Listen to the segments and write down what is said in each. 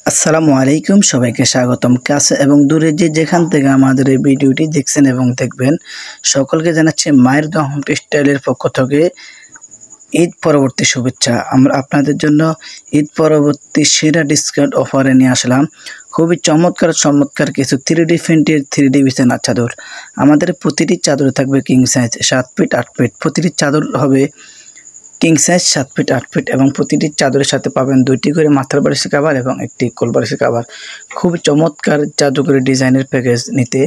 আসসালামু আলাইকুম, সবাইকে স্বাগতম। কাছে এবং দূরে যেখান থেকে আমাদের এই ভিডিওটি দেখছেন এবং দেখবেন, সকলকে জানাচ্ছি মায়ের দোয়া হোম টেক্সটাইলের পক্ষ থেকে ঈদ পরবর্তী শুভেচ্ছা। আমরা আপনাদের জন্য ঈদ পরবর্তী সেরা ডিসকাউন্ট অফারে নিয়ে আসলাম খুবই চমৎকার কিছু 3D প্রিন্টের 3D বিছানার চাদর। আমাদের প্রতিটি চাদরে থাকবে কিং সাইজ 7 ফিট 8 ফিট। প্রতিটি চাদর হবে কিং সাইজ 7 ফিট 8 ফিট এবং প্রতিটি চাদরের সাথে পাবেন 2টি করে মাথার বালিশের কভার এবং একটি কোল বালিশের কভার। খুব চমৎকার জাদুকরি ডিজাইনের প্যাকেজ নিতে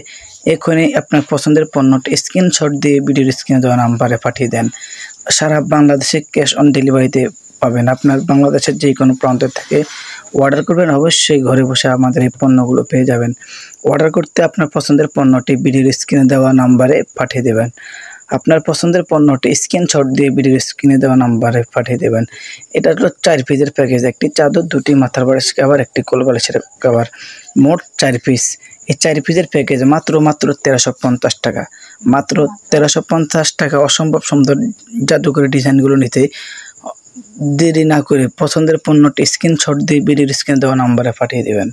এখনই আপনার পছন্দের পণ্যটি স্ক্রিনশট দিয়ে ভিডিওর স্ক্রিনে দেওয়া নাম্বারে পাঠিয়ে দেন। সারা বাংলাদেশে ক্যাশ অন ডেলিভারিতে পাবেন। আপনার বাংলাদেশের যে কোনো প্রান্ত থেকে অর্ডার করবেন, অবশ্যই ঘরে বসে আমাদের এই পণ্যগুলো পেয়ে যাবেন। অর্ডার করতে আপনার পছন্দের পণ্যটি ভিডিওর স্ক্রিনে দেওয়া নাম্বারে পাঠিয়ে দেবেন। আপনার পছন্দের পণ্যটি স্ক্রিনশট দিয়ে ভিডিওর স্ক্রিনে দেওয়া নাম্বারে পাঠিয়ে দেবেন। এটা হলো 4 পিসের প্যাকেজ, একটি চাদর, 2টি মাথার বালিশের কভার, একটি কোল বালিশের কভার, মোট 4 পিস। এই 4 পিসের প্যাকেজ মাত্র 1350 টাকা। মাত্র 1350 টাকা। অসম্ভব সুন্দর জাদুকরি ডিজাইনগুলো নিতে দেরি না করে পছন্দের পণ্যটি স্ক্রিনশট দিয়ে ভিডিওর স্ক্রিনে দেওয়া নাম্বারে পাঠিয়ে দেবেন।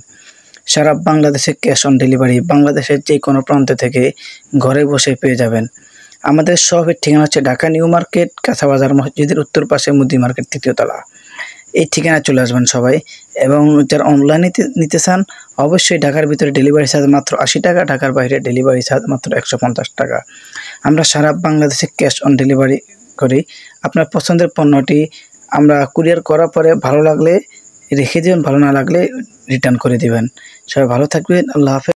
সারা বাংলাদেশে ক্যাশ অন ডেলিভারি, বাংলাদেশের যে কোনো প্রান্ত থেকে ঘরে বসে পেয়ে যাবেন। আমাদের শপের ঠিকানা হচ্ছে ঢাকা নিউ মার্কেট, কাঁচাবাজার মসজিদের উত্তর পাশে মুদি মার্কেট 3য় তলা। এই ঠিকানায় চলে আসবেন সবাই। এবং যারা অনলাইনে নিতে চান, অবশ্যই ঢাকার ভিতরে ডেলিভারি চার্জ মাত্র 80 টাকা, ঢাকার বাইরে ডেলিভারি চার্জ মাত্র 150 টাকা। আমরা সারা বাংলাদেশে ক্যাশ অন ডেলিভারি করি। আপনার পছন্দের পণ্যটি আমরা কুরিয়ার করার পরে ভালো লাগলে রেখে দেবেন, ভালো না লাগলে রিটার্ন করে দেবেন। সবাই ভালো থাকবেন। আল্লাহ হাফেজ।